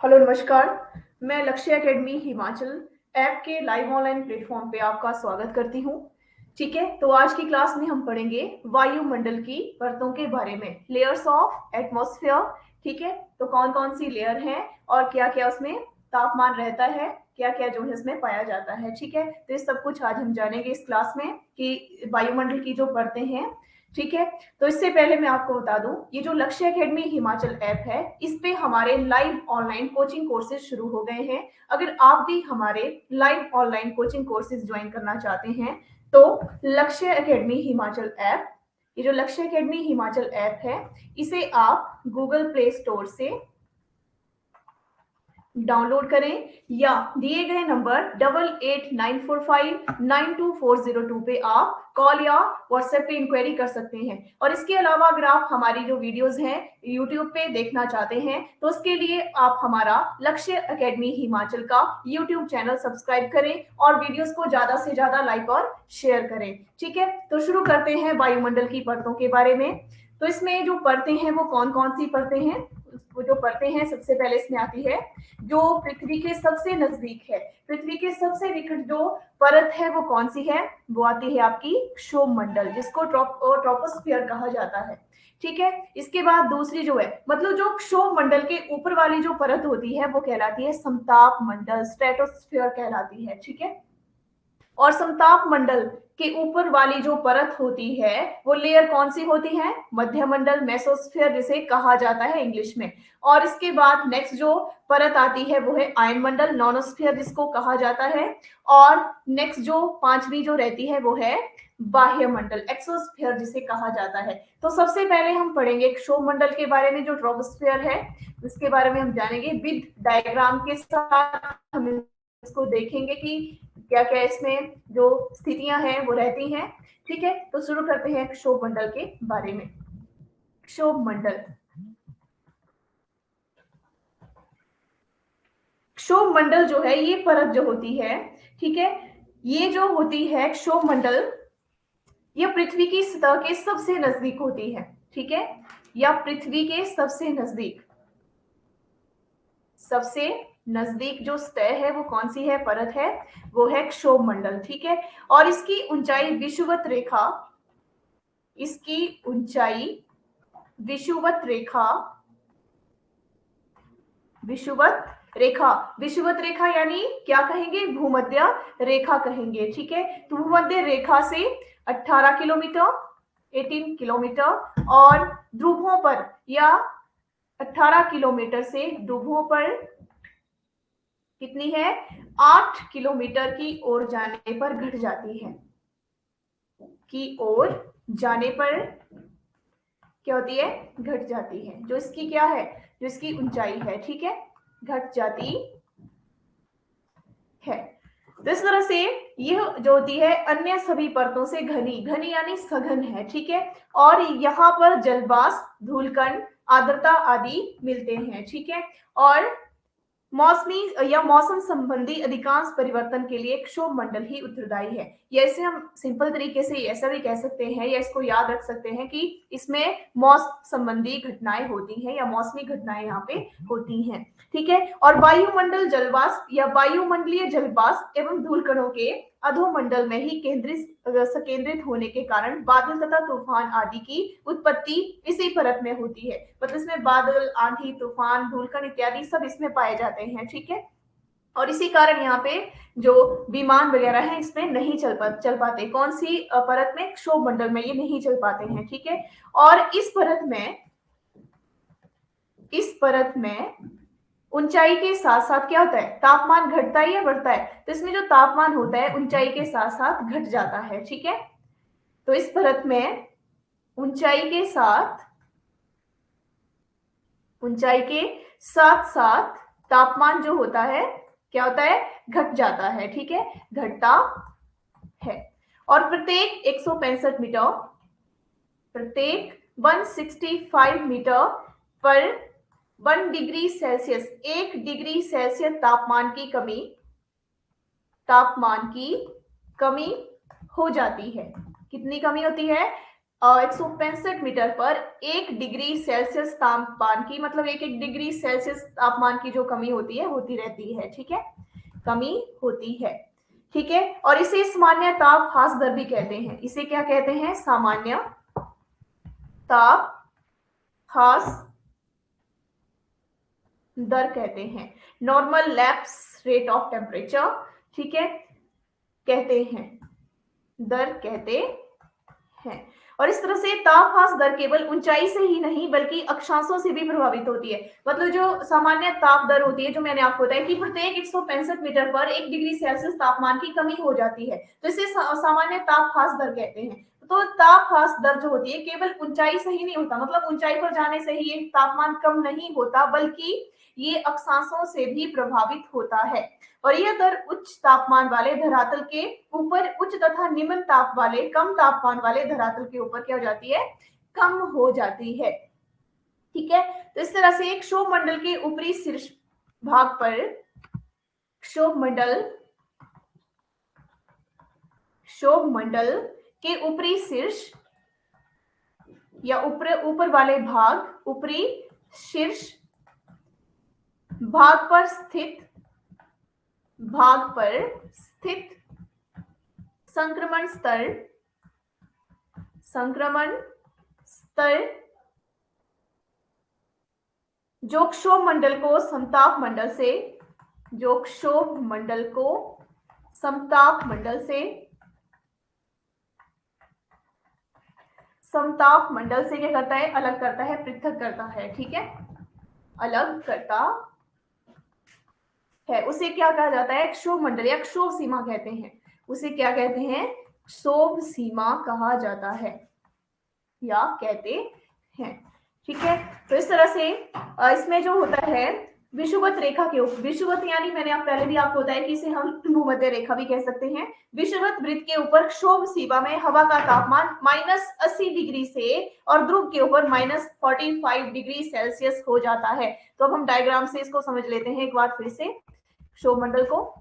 Hello नमस्कार। मैं लक्ष्य एकेडमी हिमाचल ऐप के लाइव ऑनलाइन प्लेटफॉर्म पे आपका स्वागत करती हूँ। ठीक है, तो आज की क्लास में हम पढ़ेंगे वायुमंडल की परतों के बारे में, लेयर्स ऑफ एटमॉस्फेयर। ठीक है, तो कौन कौन सी लेयर हैं और क्या क्या उसमें तापमान रहता है, क्या क्या जो है इसमें पाया जाता है। ठीक है, तो ये सब कुछ आज हम जानेंगे इस क्लास में कि वायुमंडल की जो परतें हैं। ठीक है, तो इससे पहले मैं आपको बता दूं, ये जो लक्ष्य एकेडमी हिमाचल ऐप है, इस पे हमारे लाइव ऑनलाइन कोचिंग कोर्सेज शुरू हो गए हैं। अगर आप भी हमारे live online coaching courses join करना चाहते हैं तो लक्ष्य एकेडमी हिमाचल ऐप, ये जो लक्ष्य एकेडमी हिमाचल ऐप है, इसे आप गूगल प्ले स्टोर से डाउनलोड करें या दिए गए नंबर 8894592402 पे आप कॉल या व्हाट्सएप पे इंक्वायरी कर सकते हैं। और इसके अलावा अगर आप हमारी जो वीडियोस हैं यूट्यूब पे देखना चाहते हैं तो उसके लिए आप हमारा लक्ष्य एकेडमी हिमाचल का यूट्यूब चैनल सब्सक्राइब करें और वीडियोस को ज्यादा से ज्यादा लाइक और शेयर करें। ठीक है, तो शुरू करते हैं वायुमंडल की परतों के बारे में। तो इसमें जो परतें हैं वो कौन कौन सी परतें हैं, वो जो परतें हैं सबसे पहले इसमें आती है जो पृथ्वी के सबसे नजदीक है। पृथ्वी के सबसे निकट जो परत है वो कौन सी है, वो आती है आपकी क्षोभ मंडल, जिसको ट्रोपोस्फियर कहा जाता है। ठीक है, इसके बाद दूसरी जो है, मतलब जो क्षोभ मंडल के ऊपर वाली जो परत होती है वो कहलाती है समताप मंडल, स्ट्रेटोस्फियर कहलाती है। ठीक है, और समताप मंडल के ऊपर वाली जो परत होती है वो लेयर कौन सी होती है, मध्य मंडल, मेसोस्फीयर जिसे कहा जाता है इंग्लिश में। और इसके बाद नेक्स्ट जो परत आती है वो है आयन मंडल, नॉनोस्फीयर जिसको कहा जाता है। और नेक्स्ट जो पांचवी जो रहती है वो है बाह्य मंडल, एक्सोस्फीयर जिसे कहा जाता है। तो सबसे पहले हम पढ़ेंगे क्षोभ मंडल के बारे में, जो ट्रोपोस्फियर है इसके बारे में हम जानेंगे विद डायग्राम के साथ। हम इसको देखेंगे कि क्या क्या इसमें जो स्थितियां हैं वो रहती हैं। ठीक है, तो शुरू करते हैं क्षोभ मंडल के बारे में। क्षोभ मंडल, क्षोभ मंडल जो है ये परत जो होती है, ठीक है, ये जो होती है क्षोभ मंडल, ये पृथ्वी की सतह के सबसे नजदीक होती है। ठीक है, या पृथ्वी के सबसे नजदीक, सबसे नजदीक जो सतह है वो कौन सी है, परत है, वो है क्षोभ मंडल। ठीक है, और इसकी ऊंचाई विषुवत रेखा, इसकी ऊंचाई विषुवत रेखा, विषुवत रेखा, विषुवत रेखा यानी क्या कहेंगे, भूमध्य रेखा कहेंगे। ठीक है, तो भूमध्य रेखा से 18 किलोमीटर, 18 किलोमीटर, और ध्रुवों पर या 18 किलोमीटर से ध्रुवों पर कितनी है, 8 किलोमीटर की ओर जाने पर घट जाती है, की ओर जाने पर क्या होती है, घट जाती है, जो इसकी क्या है, जो इसकी ऊंचाई है, ठीक है, घट जाती है। तो इस तरह से यह जो होती है अन्य सभी परतों से घनी, घनी यानी सघन है। ठीक है, और यहाँ पर जलवाष्प, धूलकण, आर्द्रता आदि मिलते हैं। ठीक है, और मौसमी या मौसम संबंधी अधिकांश परिवर्तन के लिए क्षोभ मंडल ही उत्तरदायी है। या इसे हम सिंपल तरीके से ऐसा भी कह सकते हैं या इसको याद रख सकते हैं कि इसमें मौसम संबंधी घटनाएं होती हैं या मौसमी घटनाएं यहाँ पे होती हैं। ठीक है, और वायुमंडल जलवाष्प या वायुमंडलीय जलवाष्प एवं धूलकणों के अधोमंडल में ही केंद्रित होने के कारण बादल तथा तूफान आदि की उत्पत्ति इसी परत में होती है। मतलब इसमें बादल, आंधी, तूफान, धूलकण इत्यादि सब इसमें पाए जाते हैं। ठीक है, और इसी कारण यहाँ पे जो विमान वगैरह है इसमें नहीं चल पाते, कौन सी परत में, क्षोभ मंडल में ये नहीं चल पाते हैं। ठीक है, और इस परत में ऊंचाई के साथ साथ क्या होता है, तापमान घटता है या बढ़ता है, तो इसमें जो तापमान होता है ऊंचाई के साथ साथ घट जाता है। ठीक है, तो इस परत में ऊंचाई के साथ, ऊंचाई के साथ साथ तापमान जो होता है क्या होता है, घट जाता है। ठीक है, घटता है। और प्रत्येक 165 मीटर, प्रत्येक 165 मीटर पर 1 डिग्री सेल्सियस, 1 डिग्री सेल्सियस तापमान की कमी हो जाती है। कितनी कमी होती है, 165 मीटर पर 1 डिग्री सेल्सियस तापमान की, मतलब 1 डिग्री सेल्सियस तापमान की जो कमी होती है होती रहती है, ठीक है, कमी होती है, ठीक है। और इसे सामान्य ताप ह्रास दर भी कहते हैं। इसे क्या कहते हैं? सामान्य ताप ह्रास दर कहते हैं। Normal lapse rate of temperature, ठीक है, कहते हैं, दर कहते हैं। और इस तरह से तापहास दर केवल ऊंचाई से ही नहीं बल्कि अक्षांशों से भी प्रभावित होती है। मतलब जो सामान्य ताप दर होती है, जो मैंने आपको बताया कि प्रत्येक 165 मीटर पर 1 डिग्री सेल्सियस तापमान की कमी हो जाती है, तो इसे सामान्य तापहास दर कहते हैं। तो तापहास दर जो होती है केवल ऊंचाई से ही नहीं होता, मतलब ऊंचाई पर जाने से ही तापमान कम नहीं होता, बल्कि ये अक्षांशों से भी प्रभावित होता है। और यह दर उच्च तापमान वाले धरातल के ऊपर उच्च तथा निम्न ताप वाले कम तापमान वाले धरातल के ऊपर क्या हो जाती है? कम हो जाती है, ठीक है। तो इस तरह से एक क्षोभ मंडल के ऊपरी शीर्ष भाग पर क्षोभ मंडल के ऊपरी शीर्ष या ऊपर वाले भाग, ऊपरी शीर्ष भाग पर स्थित संक्रमण स्तर जो क्षोभ मंडल को समताप मंडल से क्या करता है? अलग करता है, पृथक करता है, ठीक है, अलग करता है। उसे क्या कहा जाता है? क्षोभ मंडल या क्षोभ सीमा कहते हैं। उसे क्या कहते हैं? क्षोभ सीमा कहा जाता है या कहते हैं, ठीक है। तो इस तरह से इसमें जो होता है विषुवत रेखा के ऊपर, विषुवत यानी मैंने पहले भी आपको बताया कि इसे हम भूमध्य रेखा भी कह सकते हैं। विषुवत वृत्त के ऊपर क्षोभ सीमा में हवा का तापमान -80 डिग्री से और ध्रुव के ऊपर -45 डिग्री सेल्सियस हो जाता है। तो अब हम डायग्राम से इसको समझ लेते हैं एक बार फिर से क्षोभ मंडल को।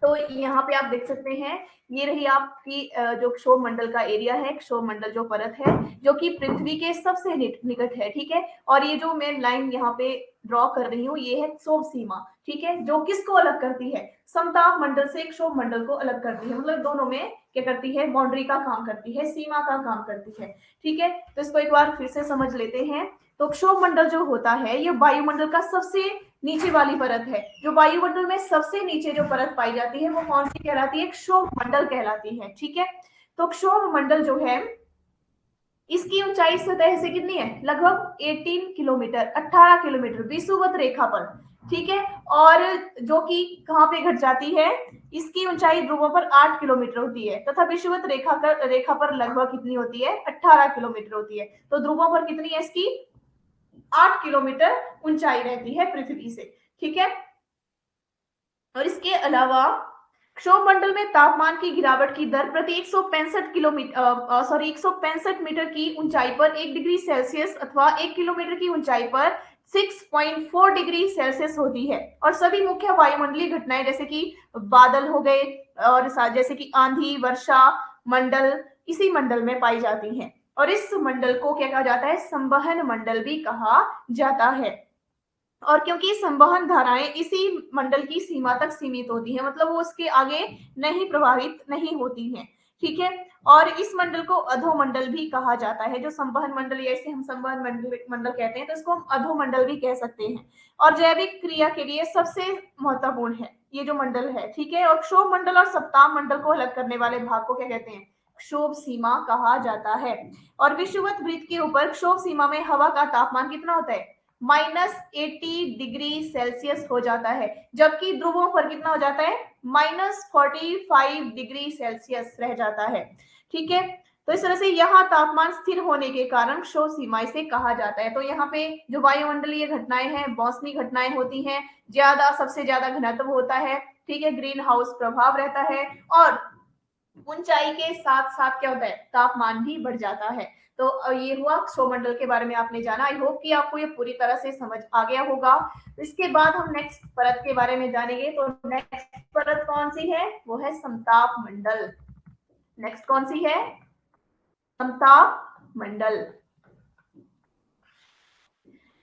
तो यहाँ पे आप देख सकते हैं, ये रही आपकी जो क्षोभ मंडल का एरिया है, क्षोभ मंडल जो परत है जो कि पृथ्वी के सबसे निकट है, ठीक है। और ये जो मैं लाइन यहाँ पे ड्रॉ कर रही हूँ ये है क्षोभ सीमा, ठीक है, जो किसको अलग करती है? समताप मंडल से क्षोभ मंडल को अलग करती है, मतलब दोनों में क्या करती है? बाउंड्री का काम करती है, सीमा का काम करती है, ठीक है। तो इसको एक बार फिर से समझ लेते हैं। तो क्षोभ मंडल जो होता है ये वायुमंडल का सबसे नीचे वाली परत है। जो वायुमंडल में सबसे नीचे जो परत पाई जाती है वो कौन सी कहलाती है? क्षोभ मंडल कहलाती है, ठीक है। तो क्षोभ मंडल जो है इसकी ऊंचाई सतह से कितनी है? लगभग 18 किलोमीटर, 18 किलोमीटर विषुवत रेखा पर, ठीक है। और जो कि कहां पे घट जाती है? इसकी ऊंचाई ध्रुवों पर 8 किलोमीटर होती है तथा विषुवत रेखा पर लगभग कितनी होती है? 18 किलोमीटर होती है। तो ध्रुवों पर कितनी है इसकी? 8 किलोमीटर ऊंचाई रहती है पृथ्वी से, ठीक है। और इसके अलावा क्षोभ मंडल में तापमान की गिरावट की दर प्रति 165 मीटर की ऊंचाई पर 1 डिग्री सेल्सियस अथवा 1 किलोमीटर की ऊंचाई पर 6.4 डिग्री सेल्सियस होती है। और सभी मुख्य वायुमंडलीय घटनाएं जैसे कि बादल हो गए और जैसे कि आंधी, वर्षा मंडल इसी मंडल में पाई जाती हैं। और इस मंडल को क्या कहा जाता है? संवहन मंडल भी कहा जाता है। और क्योंकि संवहन धाराएं इसी मंडल की सीमा तक सीमित होती हैं, मतलब वो उसके आगे नहीं प्रवाहित नहीं होती हैं, ठीक है। और इस मंडल को अधोमंडल भी कहा जाता है। जो संवहन मंडल या इसे हम संवहन मंडल कहते हैं, तो इसको हम अधोमंडल भी कह सकते हैं। और जैविक क्रिया के लिए सबसे महत्वपूर्ण है ये जो मंडल है, ठीक है। और क्षोभ मंडल और सप्ताह मंडल को अलग करने वाले भाग को क्या कहते हैं? क्षोभ सीमा कहा जाता है। और विषुवत वृत्त के ऊपर क्षोभ सीमा में हवा का तापमान कितना होता है? -80 डिग्री सेल्सियस हो जाता है, जबकि ध्रुवों पर कितना हो जाता है? -45 डिग्री सेल्सियस रह जाता है, ठीक है। तो इस तरह से यहाँ तापमान स्थिर होने के कारण क्षोभ सीमा इसे कहा जाता है। तो यहाँ पे जो वायुमंडलीय घटनाएं हैं, मौसमी घटनाएं होती हैं, सबसे ज्यादा घनत्व होता है, ठीक है, ग्रीन हाउस प्रभाव रहता है और ऊंचाई के साथ साथ क्या होता है? तापमान भी बढ़ जाता है। तो ये हुआ क्षोभमंडल के बारे में आपने जाना। आई होप कि आपको ये पूरी तरह से समझ आ गया होगा। इसके बाद हम नेक्स्ट परत के बारे में जानेंगे। तो नेक्स्ट परत कौन सी है? वो है समताप मंडल। नेक्स्ट कौन सी है? समताप मंडल।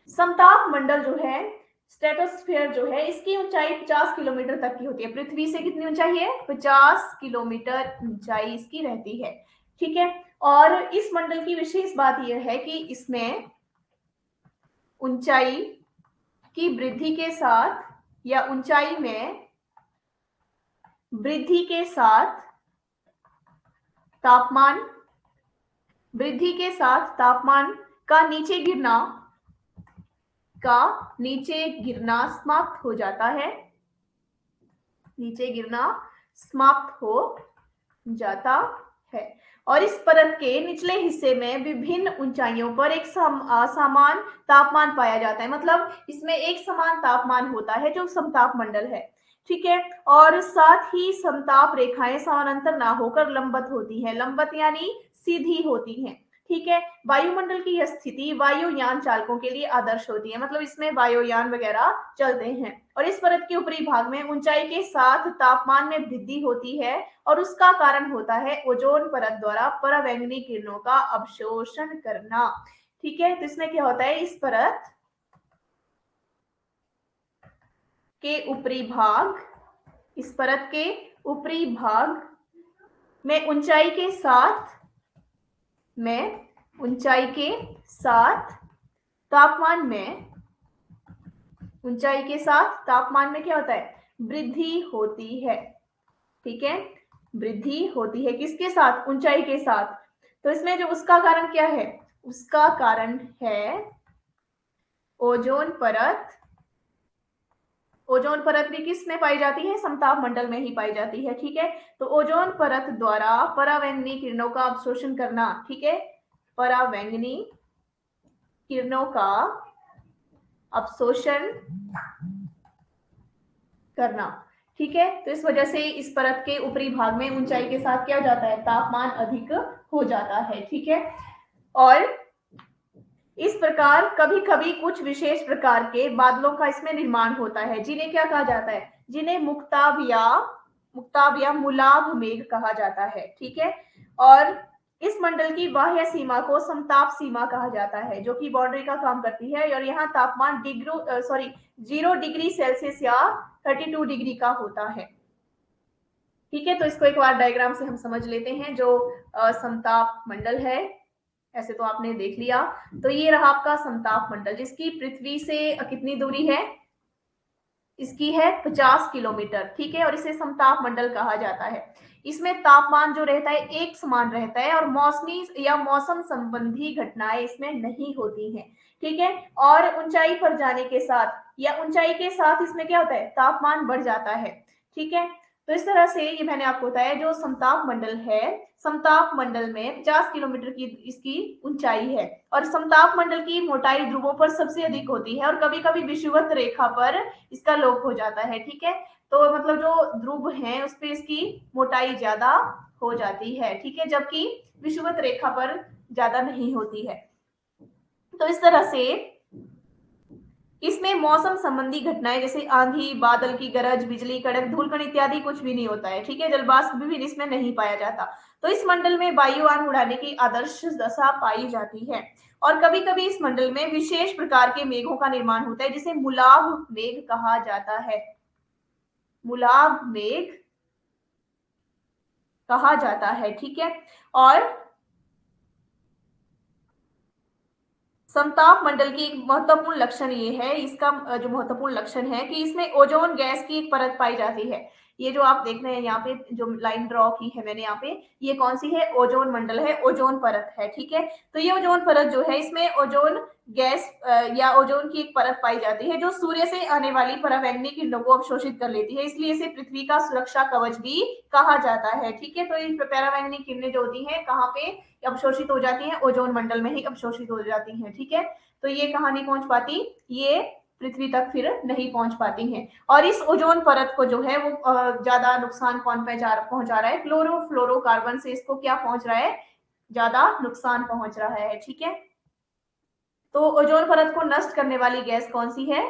समताप मंडल जो है, स्ट्रेटोस्फीयर जो है, इसकी ऊंचाई 50 किलोमीटर तक की होती है। पृथ्वी से कितनी ऊंचाई है? 50 किलोमीटर ऊंचाई इसकी रहती है। ठीक है। और इस मंडल की विशेष बात यह है कि इसमें ऊंचाई की वृद्धि के साथ या ऊंचाई में वृद्धि के साथ तापमान, वृद्धि के साथ तापमान का नीचे गिरना समाप्त हो जाता है, नीचे गिरना समाप्त हो जाता है। और इस परत के निचले हिस्से में विभिन्न ऊंचाइयों पर एक समान तापमान पाया जाता है। मतलब इसमें एक समान तापमान होता है जो समताप मंडल है। ठीक है। और साथ ही समताप रेखाएं समानांतर ना होकर लंबवत होती हैं। लंबवत यानी सीधी होती हैं। ठीक है। वायुमंडल की यह स्थिति वायुयान चालकों के लिए आदर्श होती है। मतलब इसमें वायुयान वगैरह चलते हैं। और इस परत के ऊपरी भाग में ऊंचाई के साथ तापमान में वृद्धि होती है और उसका कारण होता है ओजोन परत द्वारा परावैंगनी किरणों का अवशोषण करना। ठीक है। तो इसमें क्या होता है, इस परत के ऊपरी भाग, इस परत के ऊपरी भाग में ऊंचाई के साथ तापमान में, ऊंचाई के साथ तापमान में क्या होता है, वृद्धि होती है। ठीक है। वृद्धि होती है किसके साथ? ऊंचाई के साथ। तो इसमें जो उसका कारण क्या है? उसका कारण है ओजोन परत। ओजोन परत भी किस में पाई जाती है? समताप मंडल में ही पाई जाती है। ठीक है। तो ओजोन परत द्वारा परावैंगनी किरणों का अवशोषण करना। ठीक है। परावैंगनी किरणों का अवशोषण करना। ठीक है। तो इस वजह से इस परत के ऊपरी भाग में ऊंचाई के साथ क्या हो जाता है, तापमान अधिक हो जाता है। ठीक है। और इस प्रकार कभी कभी कुछ विशेष प्रकार के बादलों का इसमें निर्माण होता है, जिन्हें क्या कहा जाता है? जिन्हें मुक्ताब या मुलाभ मेघ कहा जाता है। ठीक है। और इस मंडल की बाह्य सीमा को समताप सीमा कहा जाता है, जो कि बाउंड्री का काम करती है। और यहाँ तापमान 0 डिग्री सेल्सियस या 32 डिग्री का होता है। ठीक है। तो इसको एक बार डायग्राम से हम समझ लेते हैं। जो समताप मंडल है, ऐसे तो आपने देख लिया। तो ये रहा आपका समताप मंडल, जिसकी पृथ्वी से कितनी दूरी है? इसकी है 50 किलोमीटर। ठीक है। और इसे समताप मंडल कहा जाता है। इसमें तापमान जो रहता है एक समान रहता है और मौसमी या मौसम संबंधी घटनाएं इसमें नहीं होती हैं। ठीक है। और ऊंचाई पर जाने के साथ या ऊंचाई के साथ इसमें क्या होता है, तापमान बढ़ जाता है। ठीक है। तो इस तरह से ये मैंने आपको बताया, जो समताप मंडल है, समताप मंडल में 50 किलोमीटर की इसकी ऊंचाई है। और समताप मंडल की मोटाई ध्रुवों पर सबसे अधिक होती है और कभी कभी विषुवत रेखा पर इसका लोप हो जाता है। ठीक है। तो मतलब जो ध्रुव है उस पे इसकी मोटाई ज्यादा हो जाती है। ठीक है। जबकि विषुवत रेखा पर ज्यादा नहीं होती है। तो इस तरह से इसमें मौसम संबंधी घटनाएं जैसे आंधी, बादल की गरज, बिजली कड़क, धूलकण इत्यादि कुछ भी नहीं होता है। ठीक है। जलवाष्प भी इसमें नहीं पाया जाता। तो इस मंडल में वायुयान उड़ाने की आदर्श दशा पाई जाती है। और कभी कभी इस मंडल में विशेष प्रकार के मेघों का निर्माण होता है, जिसे मुलाभ मेघ कहा जाता है। मुलाभ मेघ कहा जाता है। ठीक है। और समताप मंडल की एक महत्वपूर्ण लक्षण ये है, इसका जो महत्वपूर्ण लक्षण है कि इसमें ओजोन गैस की एक परत पाई जाती है। ये जो आप देख रहे हैं यहाँ पे जो लाइन ड्रॉ की है मैंने यहाँ पे, ये कौन सी है? ओजोन मंडल है, ओजोन परत है। ठीक है। तो ये ओजोन परत जो है, इसमें ओजोन गैस या ओजोन की एक परत पाई जाती है, जो सूर्य से आने वाली परावैंगनी किरणों को अवशोषित कर लेती है। इसलिए इसे पृथ्वी का सुरक्षा कवच भी कहा जाता है। ठीक है। तो ये परावैंगनी किरणें जो होती है कहाँ पे अवशोषित हो जाती हैं? ओजोन मंडल में ही अवशोषित हो जाती हैं। ठीक है। तो ये कहाँ नहीं पहुंच पाती? ये पृथ्वी तक फिर नहीं पहुंच पाती हैं। और इस ओजोन परत को जो है वो ज्यादा नुकसान कौन पहुंचा रहा है? क्लोरोफ्लोरोकार्बन से इसको क्या पहुंच रहा है? ज्यादा नुकसान पहुंच रहा है। ठीक है। तो ओजोन परत को नष्ट करने वाली गैस कौन सी है?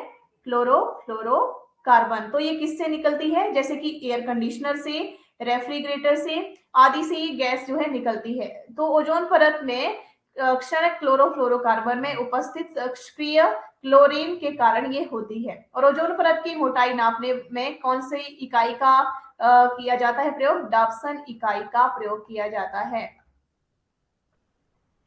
क्लोरोफ्लोरोकार्बन। तो ये किससे निकलती है? जैसे कि एयर कंडीशनर से, रेफ्रिजरेटर से आदि से ये गैस जो है निकलती है। तो ओजोन परत में क्षणिक क्लोरोफ्लोरोकार्बन में उपस्थित सक्रिय क्लोरीन के कारण ये होती है। और ओजोन परत की मोटाई नापने में कौन सी इकाई का किया जाता है प्रयोग? डाप्सन इकाई का प्रयोग किया जाता है।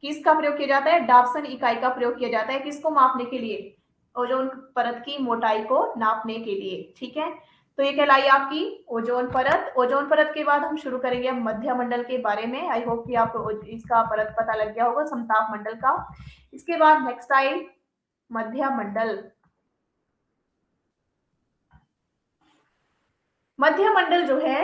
किसका प्रयोग किया जाता है? डाप्सन इकाई का प्रयोग किया जाता है। किसको मापने के लिए? ओजोन परत की मोटाई को नापने के लिए। ठीक है, तो ये कहलाई आपकी ओजोन परत। ओजोन परत के बाद हम शुरू करेंगे मध्य मंडल के बारे में। आई होप कि आपको इसका परत पता लग गया होगा, समताप मंडल का। इसके बाद नेक्स्ट आई मध्य मंडल। मध्य मंडल जो है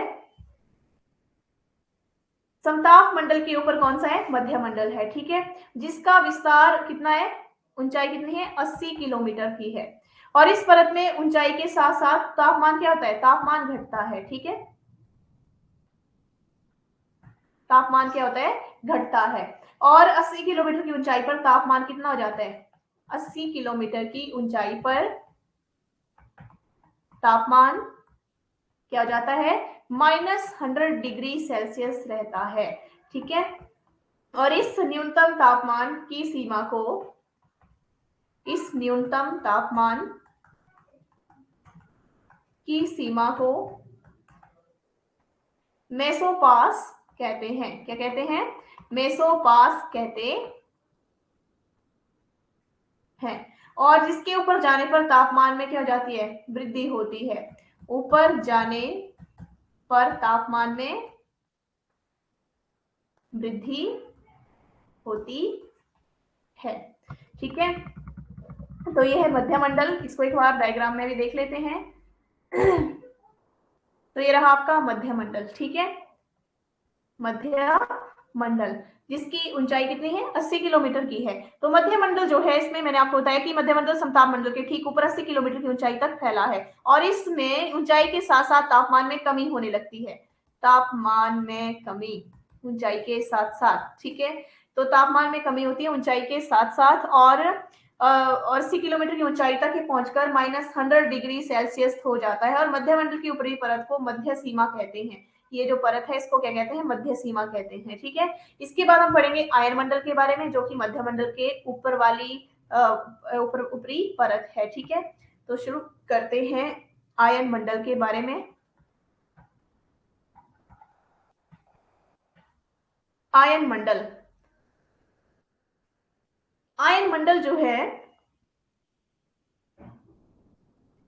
समताप मंडल के ऊपर कौन सा है? मध्य मंडल है। ठीक है, जिसका विस्तार कितना है? ऊंचाई कितनी है? 80 किलोमीटर की है। और इस परत में ऊंचाई के साथ साथ तापमान क्या होता है? तापमान घटता है। ठीक है, तापमान क्या होता है? घटता है। और 80 किलोमीटर की ऊंचाई पर तापमान कितना हो जाता है? 80 किलोमीटर की ऊंचाई पर तापमान क्या हो जाता है? -100 डिग्री सेल्सियस रहता है। ठीक है, और इस न्यूनतम तापमान की सीमा को, इस न्यूनतम तापमान की सीमा को मेसोपास कहते हैं। क्या कहते हैं? मेसोपास कहते हैं। और जिसके ऊपर जाने पर तापमान में क्या हो जाती है? वृद्धि होती है। ऊपर जाने पर तापमान में वृद्धि होती है। ठीक है, तो ये है मध्य मंडल। इसको एक बार डायग्राम में भी देख लेते हैं। तो ये रहा आपका मध्य मंडल। ठीक है, मध्य मंडल जिसकी ऊंचाई कितनी है? 80 किलोमीटर की है। तो मध्य मंडल जो है, इसमें मैंने आपको बताया कि मध्य मंडल समताप मंडल के ठीक ऊपर 80 किलोमीटर की ऊंचाई तक फैला है। और इसमें ऊंचाई के साथ साथ तापमान में कमी होने लगती है। तापमान में कमी ऊंचाई के साथ साथ। ठीक है, तो तापमान में कमी होती है ऊंचाई के साथ साथ। और 80 किलोमीटर की ऊंचाई तक ये पहुंचकर -100 डिग्री सेल्सियस हो जाता है। और मध्य मंडल की ऊपरी परत को मध्य सीमा कहते हैं। ये जो परत है इसको क्या कहते हैं? मध्य सीमा कहते हैं। ठीक है, इसके बाद हम पढ़ेंगे आयन मंडल के बारे में, जो कि मध्य मंडल के ऊपर वाली ऊपरी परत है। ठीक है, तो शुरू करते हैं आयन मंडल के बारे में। आयन मंडल, आयन मंडल जो है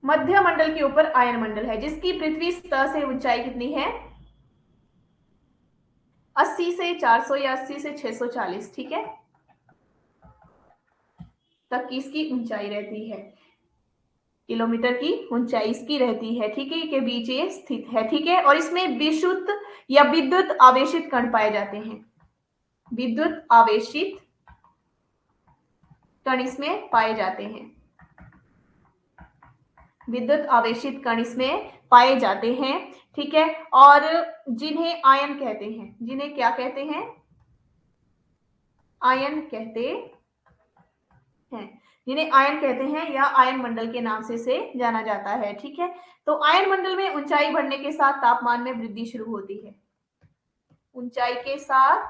मध्य मंडल के ऊपर आयन मंडल है, जिसकी पृथ्वी सतह से ऊंचाई कितनी है? 80 से 400 या 80 से 640, ठीक है, तक की इसकी ऊंचाई रहती है। किलोमीटर की ऊंचाई इसकी रहती है। ठीक है, के बीच ये स्थित है। ठीक है, और इसमें विद्युत या विद्युत आवेशित कण पाए जाते हैं। विद्युत आवेशित कण इसमें पाए जाते हैं। विद्युत आवेशित कण इसमें पाए जाते हैं। ठीक है, और जिन्हें आयन कहते हैं, जिन्हें क्या कहते हैं? आयन कहते हैं, जिन्हें आयन कहते हैं या आयन मंडल के नाम से जाना जाता है। ठीक है, तो आयन मंडल में ऊंचाई बढ़ने के साथ तापमान में वृद्धि शुरू होती है। ऊंचाई के साथ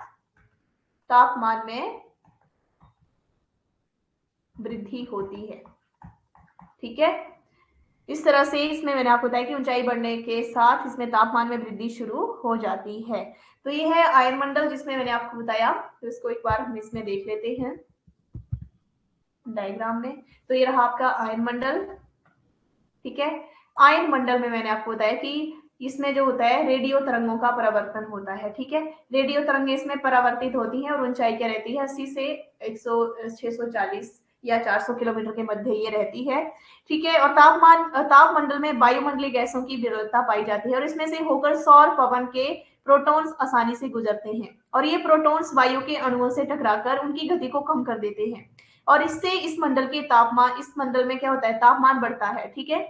तापमान में वृद्धि होती है। ठीक है, इस तरह से इसमें मैंने आपको बताया कि ऊंचाई बढ़ने के साथ इसमें तापमान में वृद्धि शुरू हो जाती है। तो ये है आयन मंडल जिसमें मैंने आपको बताया। तो इसको एक बार हम इसमें देख लेते हैं डायग्राम में। तो ये रहा आपका आयन मंडल। ठीक है, आयन मंडल में मैंने आपको बताया कि इसमें जो होता है रेडियो तरंगों का परावर्तन होता है। ठीक है, रेडियो तरंगें इसमें परावर्तित होती हैं और ऊंचाई क्या रहती है? 80 से 640 या 400 किलोमीटर के मध्य ये रहती है। ठीक है, और तापमंडल में वायुमंडलीय गैसों की विरलता पाई जाती है और इसमें से होकर सौर पवन के प्रोटॉन्स आसानी से गुजरते हैं और ये प्रोटॉन्स वायु के अणुओं से टकराकर उनकी गति को कम कर देते हैं और इससे इस मंडल के तापमान, इस मंडल में क्या होता है? तापमान बढ़ता है। ठीक है,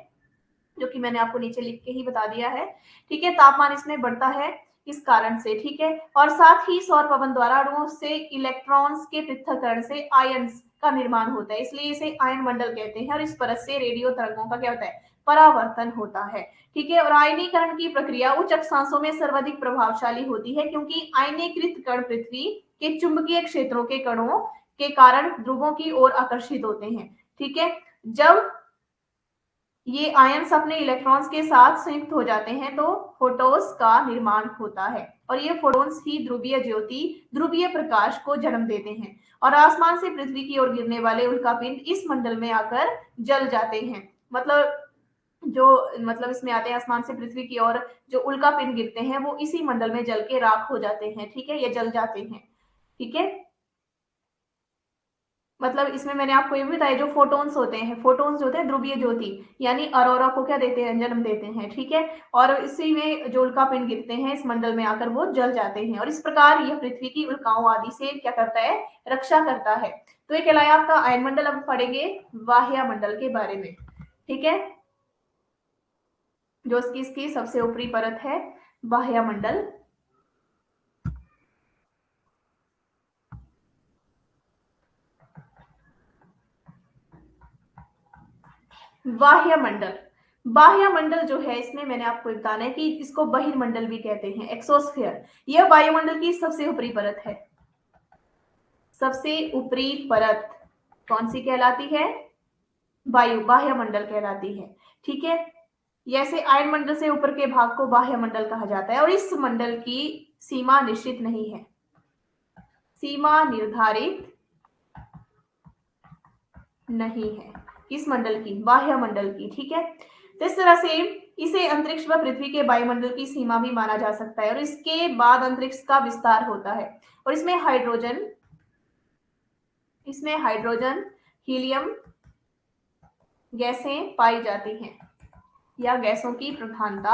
जो कि मैंने आपको नीचे लिख के ही बता दिया है। ठीक है, तापमान इसमें बढ़ता है इस कारण से। ठीक है, और साथ ही सौर पवन द्वारा अणुओं से इलेक्ट्रॉन्स के पृथक्करण से आयंस का निर्माण होता है, इसलिए इसे आयन मंडल कहते हैं। और इस परत से रेडियो तरंगों का क्या होता है, परावर्तन होता है। ठीक है, और आयनीकरण की प्रक्रिया उच्च अक्षांशों में सर्वाधिक प्रभावशाली होती है, क्योंकि आयनीकृत कण पृथ्वी के चुंबकीय क्षेत्रों के कणों के कारण ध्रुवों की ओर आकर्षित होते हैं। ठीक है, जब ये आयन्स अपने इलेक्ट्रॉन्स के साथ संयुक्त हो जाते हैं तो फोटोन्स का निर्माण होता है, और ये फोटोन्स ही ध्रुवीय ज्योति, ध्रुवीय प्रकाश को जन्म देते हैं। और आसमान से पृथ्वी की ओर गिरने वाले उल्कापिंड इस मंडल में आकर जल जाते हैं। मतलब इसमें आते हैं आसमान से पृथ्वी की ओर, जो उल्कापिंड गिरते हैं वो इसी मंडल में जल के राख हो जाते हैं। ठीक है, ये जल जाते हैं। ठीक है, मतलब इसमें मैंने आपको ये भी बताया, जो फोटोन्स होते हैं, फोटोन्स होते हैं ध्रुवीय ज्योति, यानी अरोरा को क्या देते हैं, जन्म देते हैं। ठीक है, और इसी में जो उल्कापिंड गिरते हैं इस मंडल में आकर वो जल जाते हैं, और इस प्रकार यह पृथ्वी की उल्काओं आदि से क्या करता है, रक्षा करता है। तो ये कहलाया आपका आयन मंडल। अब पढ़ेंगे बाह्य मंडल के बारे में। ठीक है, जो इसकी सबसे ऊपरी परत है, बाह्य मंडल। बाह्य मंडल, बाह्य मंडल जो है, इसमें मैंने आपको बताना है कि इसको बहिर्मंडल भी कहते हैं, एक्सोस्फीयर। यह वायुमंडल की सबसे ऊपरी परत है। सबसे ऊपरी परत कौन सी कहलाती है, बाह्य मंडल कहलाती है। ठीक है, जैसे आयन मंडल से ऊपर के भाग को बाह्य मंडल कहा जाता है, और इस मंडल की सीमा निश्चित नहीं है, सीमा निर्धारित नहीं है किस मंडल की, बाह्य मंडल की। ठीक है, तो इस तरह से इसे अंतरिक्ष व पृथ्वी के वायुमंडल की सीमा भी माना जा सकता है, और इसके बाद अंतरिक्ष का विस्तार होता है, और इसमें हाइड्रोजन हीलियम गैसें पाई जाती हैं, या गैसों की प्रधानता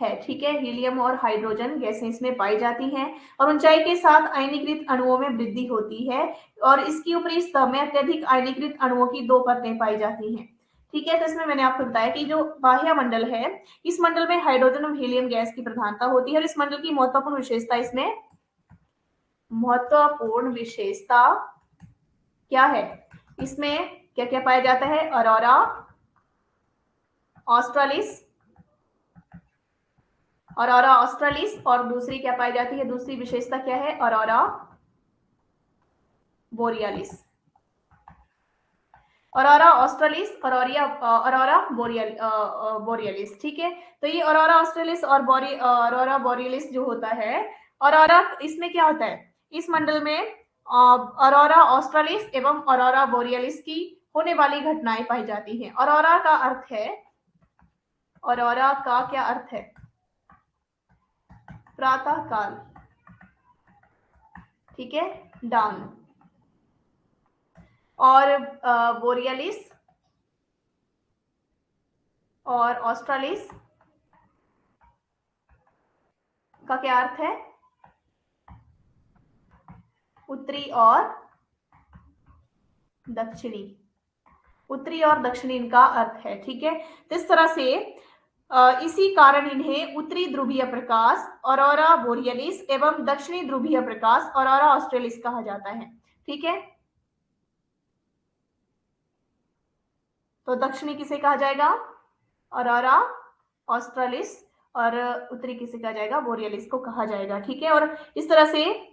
है। ठीक है, हीलियम और हाइड्रोजन गैसें इसमें पाई जाती हैं, और ऊंचाई के साथ आयनीकृत अणुओं में वृद्धि होती है, और इसकी ऊपरी सतह में अत्यधिक आयनीकृत अणुओं की 2 परतें पाई जाती हैं। ठीक है, तो इसमें मैंने आपको बताया कि जो बाह्य मंडल है, इस मंडल में हाइड्रोजन और हीलियम गैस की प्रधानता होती है, और इस मंडल की महत्वपूर्ण विशेषता क्या है, इसमें क्या क्या पाया जाता है, अरोरा ऑस्ट्रालिस, और दूसरी क्या पाई जाती है, दूसरी विशेषता क्या है, अरोरा बोरियालिस। अरोरा ऑस्ट्रालिस, अरोरा बोरियालिस। ठीक है, तो ये अरोरा ऑस्ट्रालिस और अरोरा बोरियालिस जो होता है, अरोरा, इसमें क्या होता है, इस मंडल में अरोरा ऑस्ट्रालिस एवं अरोरा बोरियालिस की होने वाली घटनाएं पाई जाती हैं। अरोरा का अर्थ है, अरोरा का क्या अर्थ है, प्रातः काल। ठीक है, डाउन। और बोरियालिस और ऑस्ट्रालिस का क्या अर्थ है, उत्तरी और दक्षिणी, उत्तरी और दक्षिणी इनका अर्थ है। ठीक है, तो इस तरह से इसी कारण इन्हें उत्तरी ध्रुवीय प्रकाश अरोरा बोरियलिस एवं दक्षिणी ध्रुवीय प्रकाश अरोरा ऑस्ट्रेलिस कहा जाता है। ठीक है, तो दक्षिणी किसे कहा जाएगा, अरोरा ऑस्ट्रेलिस, और उत्तरी किसे कहा जाएगा, बोरियलिस को कहा जाएगा। ठीक है, और इस तरह से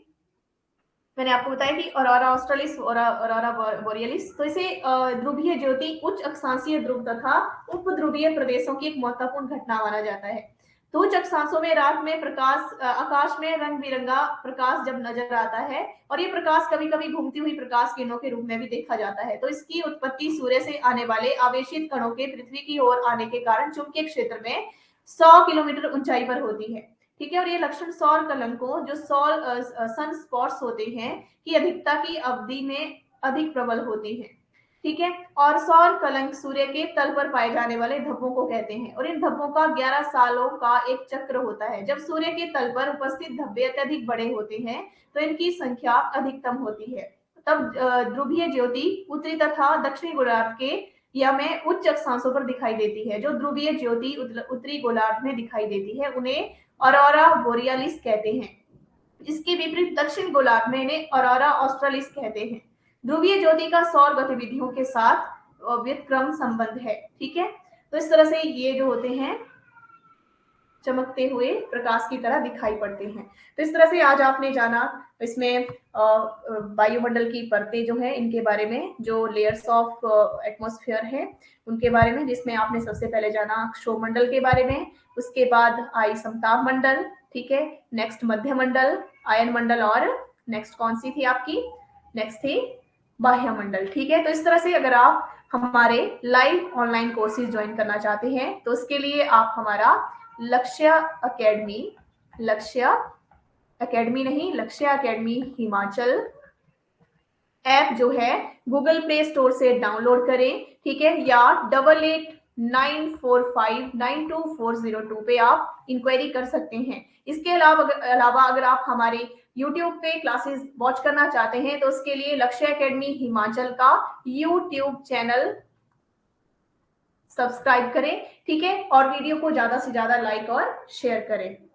मैंने आपको बताया कि अरोरा ऑस्ट्रेलिस और अरोरा बोरियलिस, तो इसे ध्रुवीय ज्योति, उच्च अक्षांशीय ध्रुव तथा उपध्रुवीय प्रदेशों की एक महत्वपूर्ण घटना माना जाता है। तो उच्च अक्षांशों में रात में आकाश में रंग बिरंगा प्रकाश जब नजर आता है, और ये प्रकाश कभी कभी घूमती हुई प्रकाश किरणों के रूप में भी देखा जाता है। तो इसकी उत्पत्ति सूर्य से आने वाले आवेशित कणों के पृथ्वी की ओर आने के कारण चुंबकीय क्षेत्र में 100 किलोमीटर ऊंचाई पर होती है। ठीक है, और ये लक्षण सौर कलंकों, जो सन स्पॉट्स होते हैं, की अधिकता की अवधि में अधिक प्रबल होती है। ठीक है, और सौर कलंक सूर्य के तल पर पाए जाने वाले धब्बों को कहते हैं, और इन धब्बों का 11 सालों का एक चक्र होता है। जब सूर्य के तल पर उपस्थित धब्बे अत्यधिक बड़े होते हैं तो इनकी संख्या अधिकतम होती है। तब ध्रुवीय ज्योति उत्तरी तथा दक्षिणी गोलार्ध के या में उच्च अक्षांशों पर दिखाई देती है। जो ध्रुवीय ज्योति उत्तरी गोलार्ध में दिखाई देती है उन्हें अरोरा बोरियालिस कहते हैं। इसके विपरीत दक्षिण गोलार्ध में इन्हें अरोरा ऑस्ट्रालिस कहते हैं। ध्रुवीय ज्योति का सौर गतिविधियों के साथ व्युत्क्रम संबंध है। ठीक है, तो इस तरह से ये जो होते हैं चमकते हुए प्रकाश की तरह दिखाई पड़ते हैं। तो इस तरह से आज आपने जाना इसमें वायुमंडल की परतें जो है इनके बारे में, जो लेयर्स ऑफ एटमॉस्फेयर है उनके बारे में, जिसमें आपने सबसे पहले जाना क्षोभमंडल के बारे में, उसके बाद आई समताप मंडल, ठीक है, नेक्स्ट मध्य मंडल, आयन मंडल, और नेक्स्ट कौन सी थी आपकी, नेक्स्ट थी बाह्य मंडल। ठीक है, तो इस तरह से अगर आप हमारे लाइव ऑनलाइन कोर्सेज ज्वाइन करना चाहते हैं तो उसके लिए आप हमारा लक्ष्य अकेडमी नहीं, लक्ष्य अकेडमी हिमाचल ऐप जो है गूगल प्ले स्टोर से डाउनलोड करें। ठीक है, या 8894592402 पे आप इंक्वायरी कर सकते हैं। इसके अलावा अगर आप हमारे यूट्यूब पे क्लासेस वॉच करना चाहते हैं तो उसके लिए लक्ष्य अकेडमी हिमाचल का यूट्यूब चैनल सब्सक्राइब करें। ठीक है, और वीडियो को ज्यादा से ज्यादा लाइक और शेयर करें।